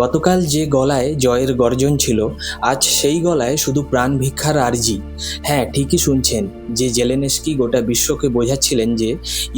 গতকাল যে গলায় জয়ের গর্জন ছিল, আজ সেই গলায় শুধু প্রাণ ভিক্ষার আর্জি। হ্যাঁ, ঠিকই শুনছেন, যে জেলেনস্কি গোটা বিশ্বকে বোঝাচ্ছিলেন যে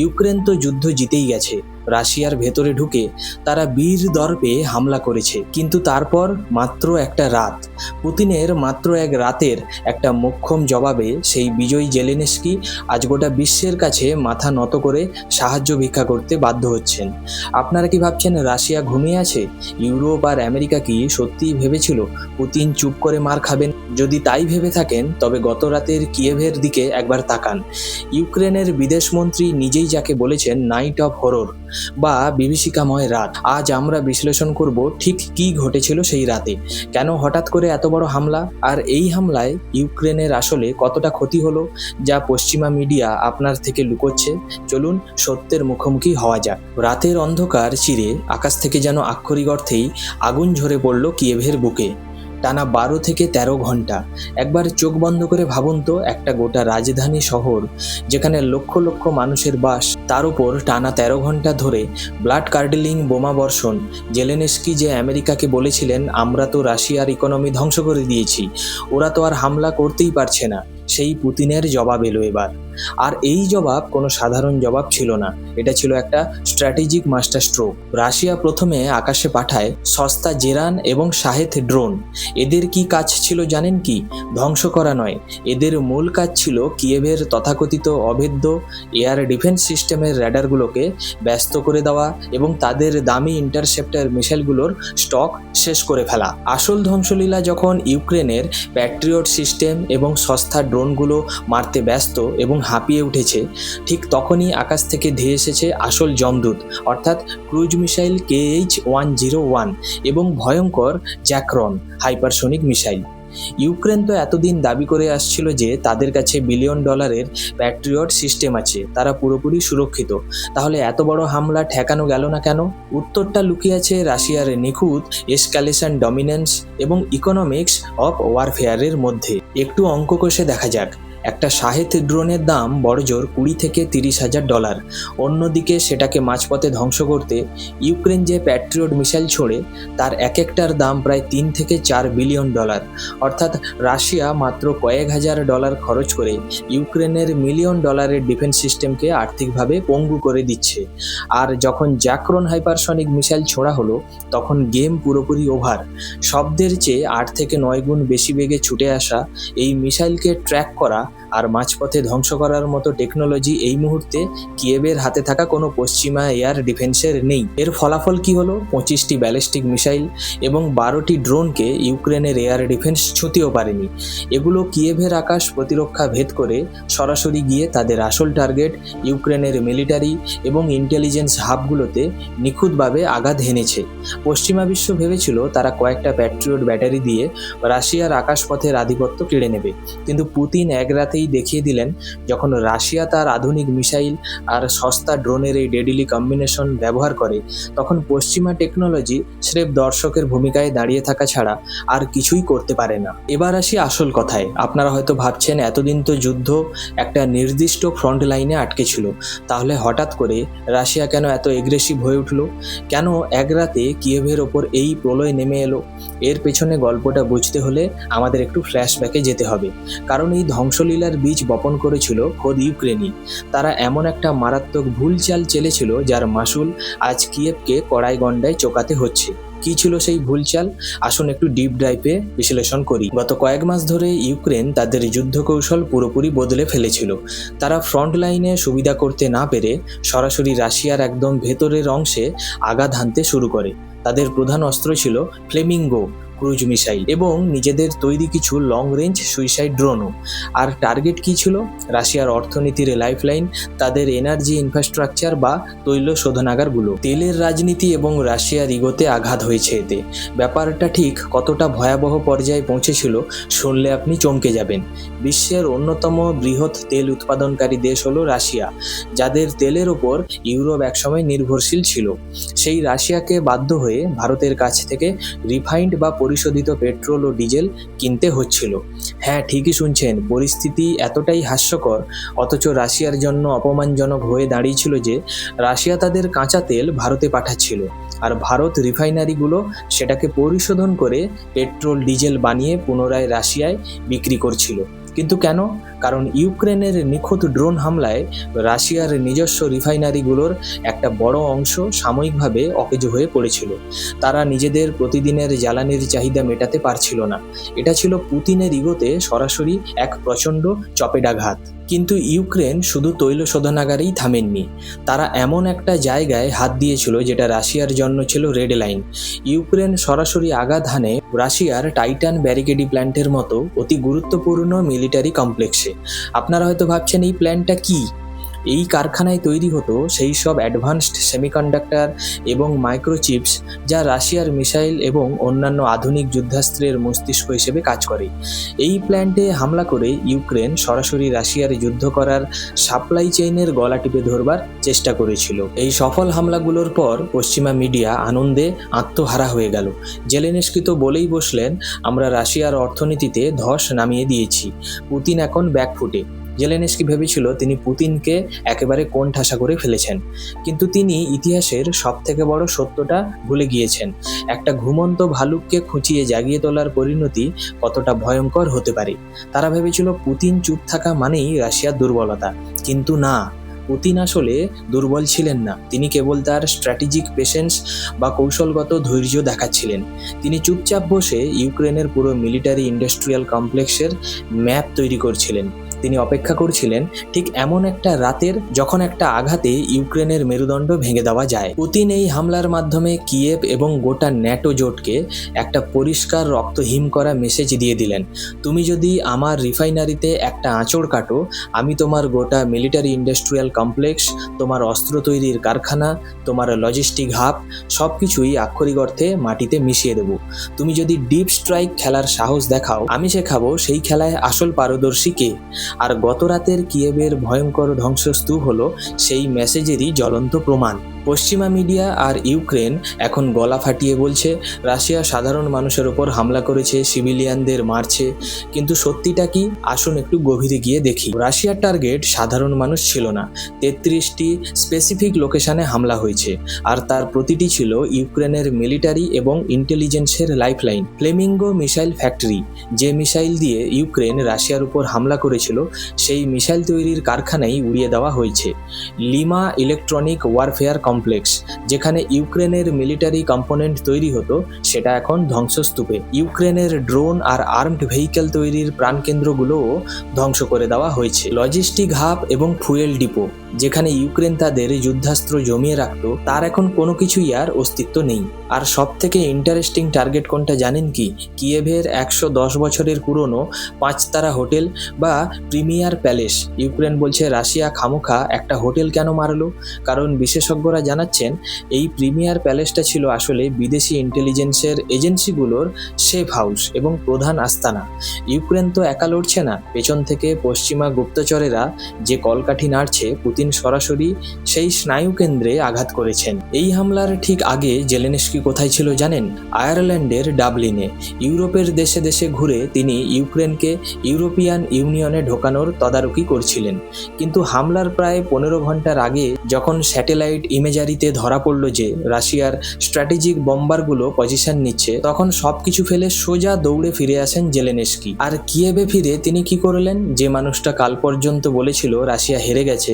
ইউক্রেন তো যুদ্ধ জিতেই গেছে, রাশিয়ার ভেতরে ঢুকে তারা বীর দর্পে হামলা করেছে। কিন্তু তারপর মাত্র একটা রাত, পুতিনের মাত্র এক রাতের একটা মোক্ষম জবাবে সেই বিজয়ী জেলেনস্কি আজ গোটা বিশ্বের কাছে মাথা নত করে সাহায্য ভিক্ষা করতে বাধ্য হচ্ছেন। আপনারা কি ভাবছেন রাশিয়া ঘুমিয়ে আছে? ইউরোপ আর আমেরিকা কি সত্যিই ভেবেছিল পুতিন চুপ করে মার খাবেন? যদি তাই ভেবে থাকেন তবে গত রাতের কিয়েভের দিকে একবার তাকান। ইউক্রেনের বিদেশমন্ত্রী নিজেই যাকে বলেছেন নাইট অফ হরর বা বিভীষিকাময় রাত। আজ আমরা বিশ্লেষণ করব ঠিক কী ঘটেছিল সেই রাতে, কেন হঠাৎ করে এত বড় হামলা, আর এই হামলায় ইউক্রেনের আসলে কতটা ক্ষতি হলো যা পশ্চিমা মিডিয়া আপনার থেকে লুকোচ্ছে। চলুন সত্যের মুখোমুখি হওয়া যাক। রাতের অন্ধকার চিরে আকাশ থেকে যেন আক্ষরিক অর্থেই আগুন ঝরে পড়ল কিয়েভের বুকে। টানা 12 থেকে 13 ঘন্টা। একবার চোখ বন্ধ করে ভাবুন তো, একটা গোটা রাজধানী শহর যেখানে লক্ষ লক্ষ মানুষের বাস, তার উপর টানা 13 ঘন্টা ধরে ব্লাড কার্ডেলিং বোমা বর্ষণ। জেলেনস্কি যে আমেরিকাকে বলেছিলেন আমরা তো রাশিয়ার ইকোনমি ধ্বংস করে দিয়েছি, ওরা তো আর হামলা করতেই পারছে না, সেই পুতিনের জবাব এলো এবার। আর এই জবাব কোনো সাধারণ জবাব ছিল না, এটা ছিল একটা স্ট্র্যাটেজিক মাস্টার স্ট্রোক। রাশিয়া প্রথমে আকাশে পাঠায় সস্তা জেরান এবং শাহেদ ড্রোন। এদের কি কাজ ছিল জানেন কি? ধ্বংস করা নয়, এদের মূল কাজ ছিল কিয়েভের তথাকথিত অভেদ্য এয়ার ডিফেন্স সিস্টেমের র্যাডারগুলোকে ব্যস্ত করে দেওয়া এবং তাদের দামি ইন্টারসেপ্টর মিসাইলগুলোর স্টক শেষ করে ফেলা। আসল ধ্বংসলীলা যখন ইউক্রেনের প্যাট্রিয়ট সিস্টেম এবং সস্তা ড্রোনগুলো মারতে ব্যস্ত এবং হাঁপিয়ে উঠেছে, ঠিক তখনই আকাশ থেকে ধেয়ে এসেছে আসল যমদূত, অর্থাৎ ক্রুজ মিসাইল KH-101 এবং ভয়ঙ্কর জ্যাকরন হাইপারসোনিক মিসাইল। ইউক্রেন তো এতদিন দাবি করে আসছিল যে তাদের কাছে বিলিয়ন ডলারের প্যাট্রিয়ট সিস্টেম আছে, তারা পুরোপুরি সুরক্ষিত। তাহলে এত বড় হামলা ঠেকানো গেল না কেন? উত্তরটা লুকিয়ে আছে রাশিয়ার নিখুঁত এসকালেশন ডমিনেন্স এবং ইকোনমিক্স অফ ওয়ারফেয়ারের মধ্যে। একটু অঙ্ক কষে দেখা যাক। একটা শাহেদ ড্রোনের দাম বড়জোর 20 থেকে 30 হাজার ডলার। অন্যদিকে সেটাকে মাঝপথে ধ্বংস করতে ইউক্রেন যে প্যাট্রিয়ট মিসাইল ছোড়ে তার এক একটার দাম প্রায় 3 থেকে 4 বিলিয়ন ডলার। অর্থাৎ রাশিয়া মাত্র কয়েক হাজার ডলার খরচ করে ইউক্রেনের মিলিয়ন ডলারের ডিফেন্স সিস্টেমকে আর্থিকভাবে পঙ্গু করে দিচ্ছে। আর যখন জ্যাকরন হাইপারসনিক মিসাইল ছোড়া হলো তখন গেম পুরোপুরি ওভার। শব্দের চেয়ে 8 থেকে 9 গুণ বেশি বেগে ছুটে আসা এই মিসাইলকে ট্র্যাক করা আর মাঝপথে ধ্বংস করার মতো টেকনোলজি এই মুহূর্তে কিয়েভের হাতে থাকা কোনো পশ্চিমা এয়ার ডিফেন্সের নেই। এর ফলাফল কি হলো? 25টি ব্যালিস্টিক মিসাইল এবং 12টি ড্রোনকে ইউক্রেনের এয়ার ডিফেন্স ছুঁতেও পারেনি। এগুলো কিয়েভের আকাশ প্রতিরক্ষা ভেদ করে সরাসরি গিয়ে তাদের আসল টার্গেট ইউক্রেনের মিলিটারি এবং ইন্টেলিজেন্স হাবগুলোতে নিখুঁতভাবে আঘাত হেনেছে। পশ্চিমা বিশ্ব ভেবেছিল তারা কয়েকটা প্যাট্রিয়ট ব্যাটারি দিয়ে রাশিয়ার আকাশপথের আধিপত্য কেড়ে নেবে, কিন্তু পুতিন এক রাতেই দেখিয়ে দিলেন যখন রাশিয়া তার আধুনিক মিসাইল আর সস্তা ড্রোনের এই ডেডলি কম্বিনেশন ব্যবহার করে তখন পশ্চিমা টেকনোলজি স্রেফ দর্শকের ভূমিকায় দাঁড়িয়ে থাকা ছাড়া আর কিছুই করতে পারে না। এবার আসি আসল কথায়। আপনারা হয়তো ভাবছেন এতদিন তো যুদ্ধ একটা নির্দিষ্ট ফ্রন্ট লাইনে আটকে ছিল, তাহলে হঠাৎ করে রাশিয়া কেন এত এগ্রেসিভ হয়ে উঠল? কেন এক রাতে কিয়েভের ওপর এই প্রলয় নেমে এলো? এর পেছনে গল্পটা বুঝতে হলে আমাদের একটু ফ্ল্যাশব্যাকে যেতে হবে, কারণ এই ধ্বংসলীলার বীজ বপন করেছিল খোদ ইউক্রেনই। তারা এমন একটা মারাত্মক ভুল চাল চেলেছিল যার মাসুল আজ কিয়েভকে কড়াই গন্ডায় চোকাতে হচ্ছে। কি ছিল সেই ভুল চাল? আসুন একটু ডিপ ডাইভে বিশ্লেষণ করি। গত কয়েক মাস ধরে ইউক্রেন তাদের যুদ্ধ কৌশল পুরোপুরি বদলে ফেলেছিল। তারা ফ্রন্ট লাইনে সুবিধা করতে না পেরে সরাসরি রাশিয়ার একদম ভেতরের অংশে আঘাত হানতে শুরু করে। তাদের প্রধান অস্ত্র ছিল ফ্লেমিঙ্গো ক্রুজ মিসাইল এবং নিজেদের তৈরি কিছু লং রেঞ্জ সুইসাইড ড্রোনও। আর টার্গেট কি ছিল? রাশিয়ার অর্থনীতির লাইফলাইন, তাদের এনার্জি ইনফ্রাস্ট্রাকচার বা তৈল শোধনাগারগুলো। তেলের রাজনীতি এবং রাশিয়ার ইগোতে আঘাত হয়েছে এতে। ব্যাপারটা ঠিক কতটা ভয়াবহ পর্যায়ে পৌঁছেছিল শুনলে আপনি চমকে যাবেন। বিশ্বের অন্যতম বৃহৎ তেল উৎপাদনকারী দেশ হলো রাশিয়া, যাদের তেলের ওপর ইউরোপ একসময় নির্ভরশীল ছিল। সেই রাশিয়াকে বাধ্য হয়ে ভারতের কাছ থেকে রিফাইন্ড বা পরিশোধিত পেট্রোল ও ডিজেল কিনতে হচ্ছিল। হ্যাঁ, ঠিকই শুনছেন, পরিস্থিতি এতটাই হাস্যকর অথচ রাশিয়ার জন্য অপমানজনক হয়ে দাঁড়িয়েছিল যে রাশিয়া তাদের কাঁচা তেল ভারতে পাঠাচ্ছিল, আর ভারত রিফাইনারিগুলো সেটাকে পরিশোধন করে পেট্রোল ডিজেল বানিয়ে পুনরায় রাশিয়ায় বিক্রি করছিল। কিন্তু কেন? কারণ ইউক্রেনের নিখুঁত ড্রোন হামলায় রাশিয়ার নিজস্ব রিফাইনারিগুলোর একটা বড় অংশ সাময়িকভাবে অকেজ হয়ে পড়েছিল। তারা নিজেদের প্রতিদিনের জ্বালানির চাহিদা মেটাতে পারছিল না। এটা ছিল পুতিনের ইগোতে সরাসরি এক প্রচণ্ড চপেটাঘাত। কিন্তু ইউক্রেন শুধু তৈল শোধনাগারেই থামেননি। তারা এমন একটা জায়গায় হাত দিয়েছিল যেটা রাশিয়ার জন্য ছিল রেড লাইন। ইউক্রেন সরাসরি আঘাত হানে রাশিয়ার টাইটান ব্যারিকেডি প্ল্যান্টের মতো অতি গুরুত্বপূর্ণ মিলিটারি কমপ্লেক্সে। আপনারা হয়তো ভাবছেন এই প্ল্যান্টটা কি? এই কারখানায় তৈরি হতো সেই সব অ্যাডভান্সড সেমিকন্ডাক্টর এবং মাইক্রোচিপস যা রাশিয়ার মিসাইল এবং অন্যান্য আধুনিক যুদ্ধাস্ত্রের মস্তিষ্ক হিসেবে কাজ করে। এই প্ল্যান্টে হামলা করে ইউক্রেন সরাসরি রাশিয়ার যুদ্ধ করার সাপ্লাই চেইনের গলা টিপে ধরবার চেষ্টা করেছিল। এই সফল হামলাগুলোর পর পশ্চিমা মিডিয়া আনন্দে আত্মহারা হয়ে গেল। জেলেনস্কি তো বলেই বসলেন, আমরা রাশিয়ার অর্থনীতিতে ধস নামিয়ে দিয়েছি, পুতিন এখন ব্যাকফুটে। জেলেনস্কি ভেবেছিল তিনি পুতিনকে একেবারে কোণঠাসা করে ফেলেছেন, কিন্তু তিনি ইতিহাসের সবথেকে বড় সত্যটা ভুলে গিয়েছেন। একটা ঘুমন্ত ভালুককে খুঁচিয়ে জাগিয়ে তোলার পরিণতি কতটা ভয়ঙ্কর হতে পারে। তারা ভেবেছিল পুতিন চুপ থাকা মানেই রাশিয়ার দুর্বলতা, কিন্তু না, পুতিন আসলে দুর্বল ছিলেন না। তিনি কেবল তার স্ট্র্যাটেজিক পেশেন্স বা কৌশলগত ধৈর্য দেখাচ্ছিলেন। তিনি চুপচাপ বসে ইউক্রেনের পুরো মিলিটারি ইন্ডাস্ট্রিয়াল কমপ্লেক্সের ম্যাপ তৈরি করছিলেন। তিনি অপেক্ষা করছিলেন ঠিক এমন একটা রাতের যখন একটা আঘাতে ইউক্রেনের মেরুদণ্ড ভেঙে দেওয়া যায়। পুতিন এই হামলার মাধ্যমে কিয়েভ এবং গোটা ন্যাটো জোটকে একটা পরিষ্কার রক্তহীন করা মেসেজ দিয়ে দিলেন, তুমি যদি আমার রিফাইনারিতে একটা আঁচড় কাটো, আমি তোমার গোটা মিলিটারি ইন্ডাস্ট্রিয়াল কমপ্লেক্স, তোমার অস্ত্র তৈরির কারখানা, তোমার লজিস্টিক হাব সব কিছুই আক্ষরিক অর্থে মাটিতে মিশিয়ে দেব। তুমি যদি ডিপ স্ট্রাইক খেলার সাহস দেখাও, আমি শেখাবো সেই খেলায় আসল পারদর্শী কে। আর গত রাতের কিয়েভের ভয়ঙ্কর ধ্বংসস্তূপ হলো সেই মেসেজেরই জ্বলন্ত প্রমাণ। পশ্চিমা মিডিয়া আর ইউক্রেন এখন গলা ফাটিয়ে বলছে রাশিয়া সাধারণ মানুষের ওপর হামলা করেছে, সিভিলিয়ানদের মারছে, কিন্তু সত্যিটা কি? আসুন একটু গভীরে গিয়ে দেখি। রাশিয়ার টার্গেট সাধারণ মানুষ ছিল না, 33টি স্পেসিফিক লোকেশনে হামলা হয়েছে, আর তার প্রতিটি ছিল ইউক্রেনের মিলিটারি এবং ইন্টেলিজেন্সের লাইফলাইন। ফ্লেমিঙ্গো মিসাইল ফ্যাক্টরি, যে মিসাইল দিয়ে ইউক্রেন রাশিয়ার উপর হামলা করেছিল, সেই মিসাইল তৈরির কারখানাই উড়িয়ে দেওয়া হয়েছে। লিমা ইলেকট্রনিক ওয়ারফেয়ার কমপ্লেক্স, যেখানে ইউক্রেনের মিলিটারি কম্পোনেন্ট তৈরি হতো, সেটা এখন ধ্বংসস্তূপে। ইউক্রেনের ড্রোন আর আর্মড ভেহিকেল তৈরির প্রাণকেন্দ্রগুলোও ধ্বংস করে দেওয়া হয়েছে। লজিস্টিক হাব এবং ফুয়েল ডিপো, যেখানে ইউক্রেন তাদের যুদ্ধাস্ত্র জমিয়ে রাখত, তার এখন কোনো কিছুই আর অস্তিত্ব নেই। আর সব থেকে ইন্টারেস্টিং টার্গেট কোনটা জানেন কি? কিয়েভের 110 বছরের পুরনো 5 তারা হোটেল বা প্রিমিয়ার প্যালেস। ইউক্রেন বলছে রাশিয়া খামোখা একটা হোটেল কেন মারলো? কারণ বিশেষজ্ঞরা জানাচ্ছেন এই প্রিমিয়ার প্যালেসটা ছিল আসলে বিদেশি ইন্টেলিজেন্সের এজেন্সিগুলোর সেফ হাউস এবং প্রধান আস্তানা। ইউক্রেন তো একা লড়ছে না, পেছন থেকে পশ্চিমা গুপ্তচরেরা যে কলকাঠি নাড়ছে, পুতিন সরাসরি সেই স্নায়ু কেন্দ্রে আঘাত করেছেন। এই হামলার ঠিক আগে জেলেনস্কি কোথায় ছিল জানেন? আয়ারল্যান্ডের ডাবলিনে। ইউরোপের দেশে দেশে ঘুরে তিনি ইউক্রেনকে ইউরোপিয়ান ইউনিয়নে ঢোকানোর তদারকি করছিলেন। কিন্তু হামলার প্রায় 15 ঘন্টার আগে যখন স্যাটেলাইট ইমেজারিতে ধরা পড়ল যে রাশিয়ার স্ট্র্যাটেজিক বম্বারগুলো পজিশন নিচ্ছে, তখন সবকিছু ফেলে সোজা দৌড়ে ফিরে আসেন জেলেনস্কি। আর কিয়েভে ফিরে তিনি কি করলেন? যে মানুষটা কাল পর্যন্ত বলেছিল রাশিয়া হেরে গেছে,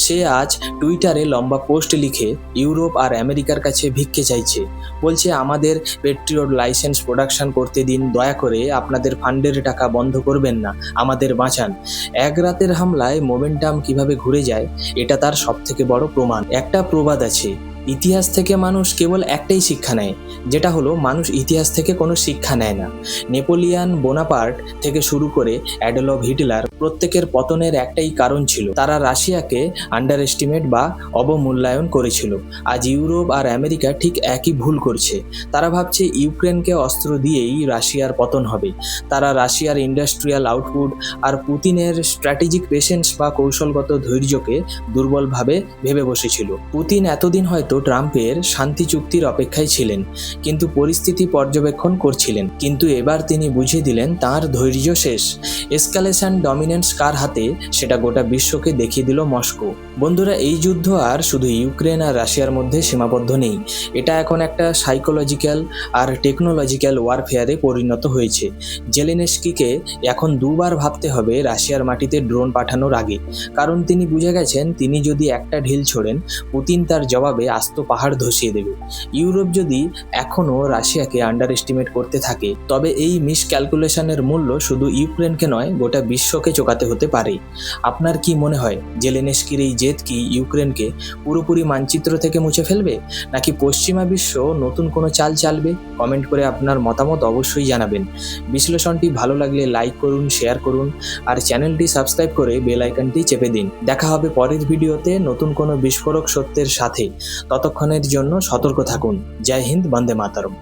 সে আজ টুইটারে লম্বা পোস্ট লিখে ইউরোপ আর আমেরিকার কাছে ভিক্ষে চাইছে। বলছে আমাদের পেট্রিয়ট লাইসেন্স প্রোডাকশন করতে দিন, দয়া করে আপনাদের ফান্ডের টাকা বন্ধ করবেন না, আমাদের বাঁচান। এক রাতের হামলায় মোমেন্টাম কিভাবে ঘুরে যায়, এটা তার সবথেকে বড় প্রমাণ। একটা প্রবাদ আছে, ইতিহাস থেকে মানুষ কেবল একটাই শিক্ষা নেয়, যেটা হলো মানুষ ইতিহাস থেকে কোনো শিক্ষা নেয় না। নেপোলিয়ান বোনাপার্ট থেকে শুরু করে অ্যাডলফ হিটলার, প্রত্যেকের পতনের একটাই কারণ ছিল, তারা রাশিয়াকে আন্ডার এস্টিমেট বা অবমূল্যায়ন করেছিল। আজ ইউরোপ আর আমেরিকা ঠিক একই ভুল করছে। তারা ভাবছে ইউক্রেনকে অস্ত্র দিয়েই রাশিয়ার পতন হবে। তারা রাশিয়ার ইন্ডাস্ট্রিয়াল আউটপুট আর পুতিনের স্ট্র্যাটেজিক পেশেন্স বা কৌশলগত ধৈর্যকে দুর্বলভাবে ভেবে বসেছিল। পুতিন এতদিন হয়তো হয়তো ট্রাম্পের শান্তি চুক্তির অপেক্ষায় ছিলেন, কিন্তু পরিস্থিতি পর্যবেক্ষণ করছিলেন। কিন্তু এবার তিনি বুঝিয়ে দিলেন তাঁর ধৈর্য শেষ। এসকালেশন ডমিনেন্স কার হাতে সেটা গোটা বিশ্বকে দেখিয়ে দিল মস্কো। বন্ধুরা, এই যুদ্ধ আর শুধু ইউক্রেন আর রাশিয়ার মধ্যে সীমাবদ্ধ নেই। এটা এখন একটা সাইকোলজিক্যাল আর টেকনোলজিক্যাল ওয়ারফেয়ারে পরিণত হয়েছে। জেলেনস্কিকে এখন দুবার ভাবতে হবে রাশিয়ার মাটিতে ড্রোন পাঠানোর আগে, কারণ তিনি বুঝে গেছেন তিনি যদি একটা ঢিল ছোড়েন, পুতিন তার জবাবে আস্ত পাহাড় ধসিয়ে দেবে। ইউরোপ যদি এখনও রাশিয়াকে আন্ডার এস্টিমেট করতে থাকে, তবে এই মিসক্যালকুলেশনের মূল্য শুধু ইউক্রেনকে নয়, গোটা বিশ্বকে চোকাতে হতে পারে। আপনার কি মনে হয়, জেলেনস্কির এই জেদ কি ইউক্রেনকে পুরোপুরি মানচিত্র থেকে মুছে ফেলবে, নাকি পশ্চিমা বিশ্ব নতুন কোনো চাল চালবে? কমেন্ট করে আপনার মতামত অবশ্যই জানাবেন। বিশ্লেষণটি ভালো লাগলে লাইক করুন, শেয়ার করুন, আর চ্যানেলটি সাবস্ক্রাইব করে বেল আইকনটি চেপে দিন। দেখা হবে পরের ভিডিওতে নতুন কোনো বিস্ফোরক সত্যের সাথে। ততক্ষণের জন্য সতর্ক থাকুন। জয় হিন্দ, বন্দে মাতরম।